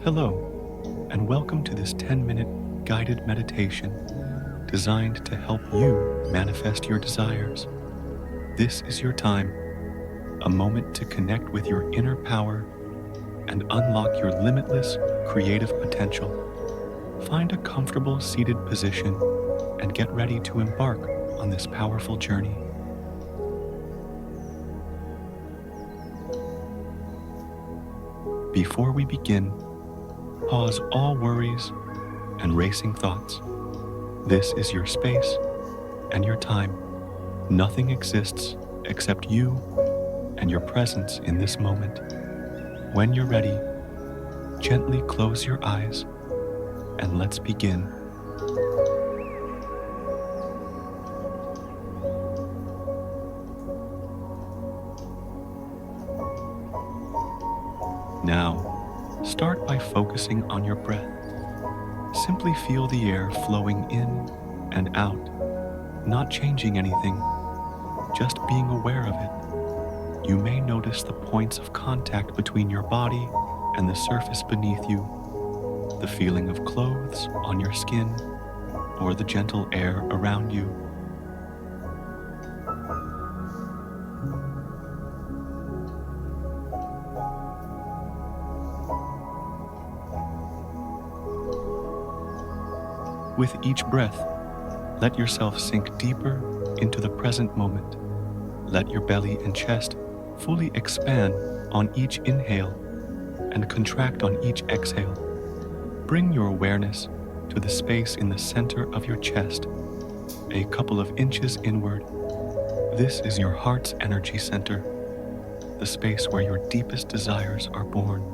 Hello, and welcome to this 10-minute guided meditation designed to help you manifest your desires. This is your time, a moment to connect with your inner power and unlock your limitless creative potential. Find a comfortable seated position and get ready to embark on this powerful journey. Before we begin, pause all worries and racing thoughts. This is your space and your time. Nothing exists except you and your presence in this moment. When you're ready, gently close your eyes and let's begin. Now, start by focusing on your breath. Simply feel the air flowing in and out, not changing anything, just being aware of it. You may notice the points of contact between your body and the surface beneath you, the feeling of clothes on your skin, or the gentle air around you. With each breath, let yourself sink deeper into the present moment. Let your belly and chest fully expand on each inhale and contract on each exhale. Bring your awareness to the space in the center of your chest, a couple of inches inward. This is your heart's energy center, the space where your deepest desires are born.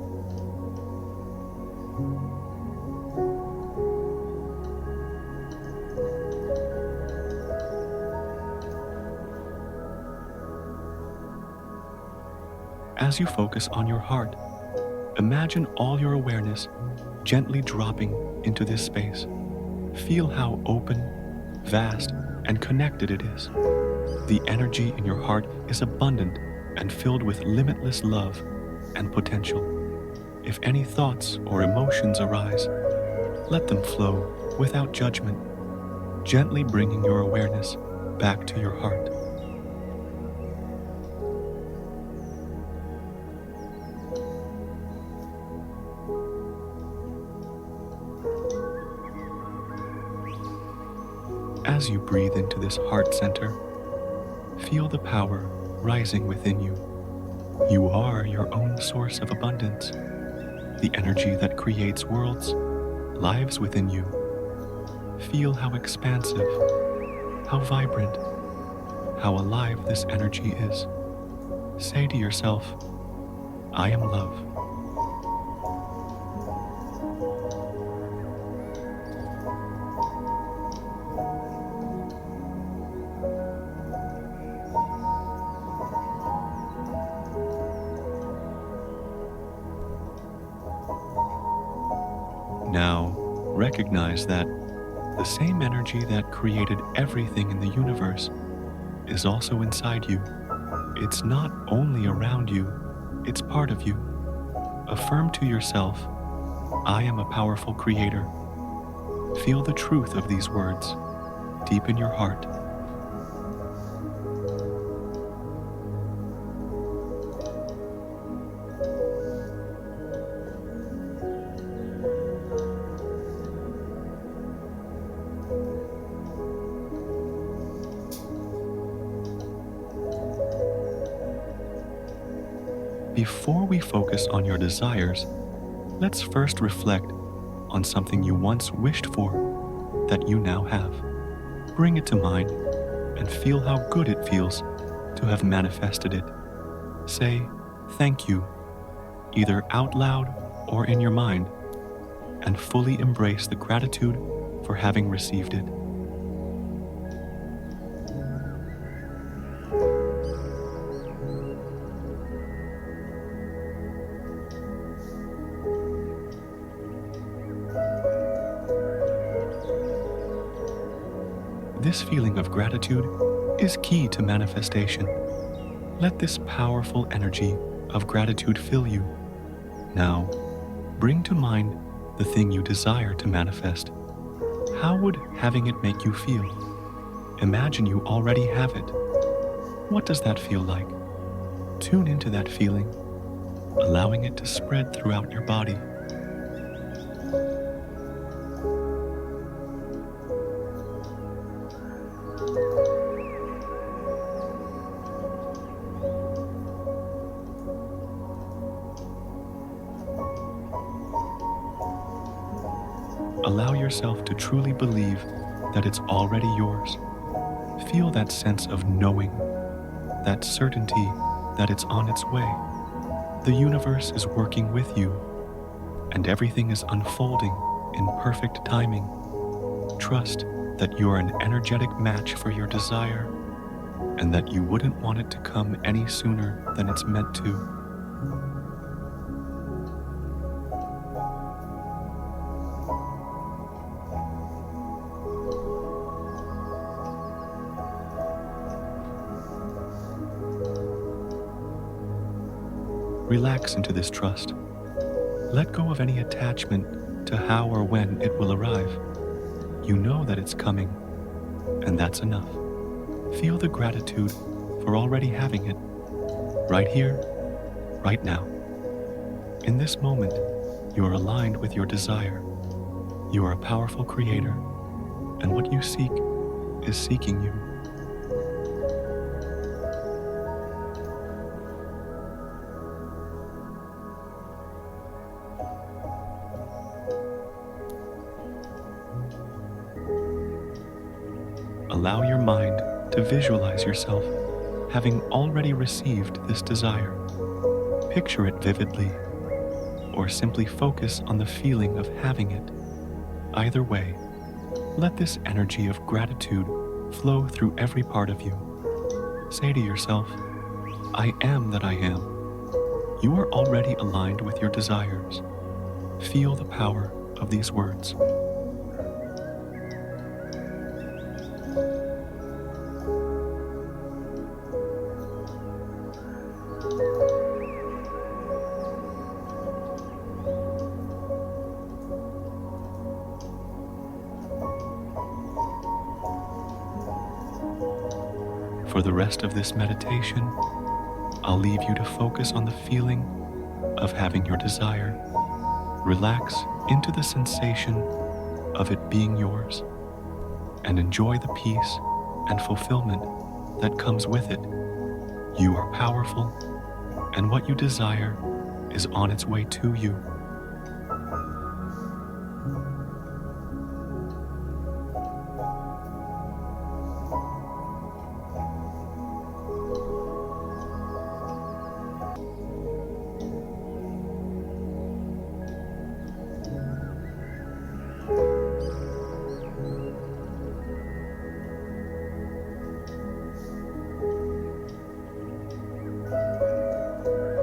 As you focus on your heart, imagine all your awareness gently dropping into this space. Feel how open, vast, and connected it is. The energy in your heart is abundant and filled with limitless love and potential. If any thoughts or emotions arise, let them flow without judgment, gently bringing your awareness back to your heart. As you breathe into this heart center, feel the power rising within you. You are your own source of abundance. The energy that creates worlds lives within you. Feel how expansive, how vibrant, how alive this energy is. Say to yourself, I am love. Now, recognize that the same energy that created everything in the universe is also inside you. It's not only around you, it's part of you. Affirm to yourself, I am a powerful creator. Feel the truth of these words deep in your heart. Before we focus on your desires, let's first reflect on something you once wished for that you now have. Bring it to mind and feel how good it feels to have manifested it. Say, thank you, either out loud or in your mind, and fully embrace the gratitude for having received it. This feeling of gratitude is key to manifestation. Let this powerful energy of gratitude fill you. Now, Bring to mind the thing you desire to manifest. How would having it make you feel? Imagine you already have it. What does that feel like? Tune into that feeling, allowing it to spread throughout your body. Allow yourself to truly believe that it's already yours. Feel that sense of knowing, that certainty that it's on its way. The universe is working with you, and everything is unfolding in perfect timing. Trust that you are an energetic match for your desire, and that you wouldn't want it to come any sooner than it's meant to. Relax into this trust. Let go of any attachment to how or when it will arrive. You know that it's coming, and that's enough. Feel the gratitude for already having it, right here, right now. In this moment, you are aligned with your desire. You are a powerful creator, and what you seek is seeking you. Allow your mind to visualize yourself having already received this desire. Picture it vividly, or simply focus on the feeling of having it. Either way, let this energy of gratitude flow through every part of you. Say to yourself, I am that I am. You are already aligned with your desires. Feel the power of these words. For the rest of this meditation, I'll leave you to focus on the feeling of having your desire. Relax into the sensation of it being yours, and enjoy the peace and fulfillment that comes with it. You are powerful, and what you desire is on its way to you.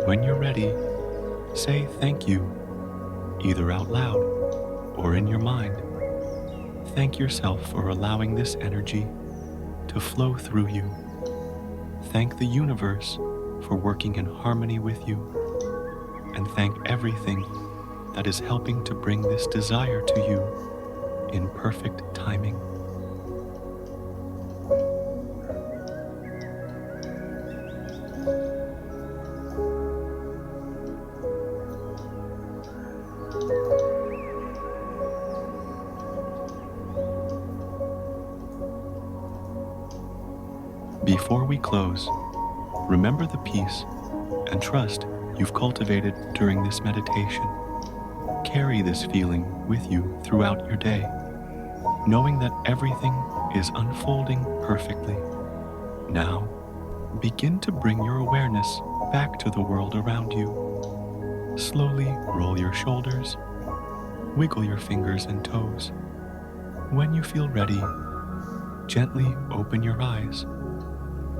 When you're ready, say thank you, either out loud or in your mind. Thank yourself for allowing this energy to flow through you. Thank the universe for working in harmony with you. And thank everything that is helping to bring this desire to you in perfect timing. Before we close, remember the peace and trust you've cultivated during this meditation. Carry this feeling with you throughout your day, knowing that everything is unfolding perfectly. Now, begin to bring your awareness back to the world around you. Slowly roll your shoulders, wiggle your fingers and toes. When you feel ready, gently open your eyes,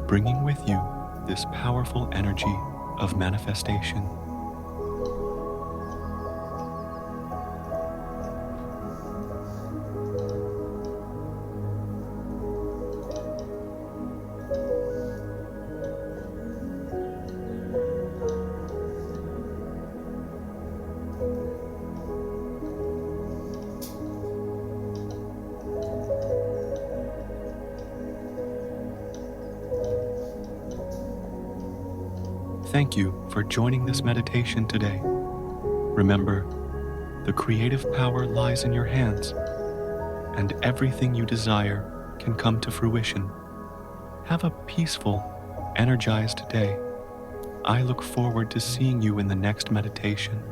bringing with you this powerful energy of manifestation. thank you for joining this meditation today. Remember, the creative power lies in your hands, and everything you desire can come to fruition. Have a peaceful, energized day. I look forward to seeing you in the next meditation.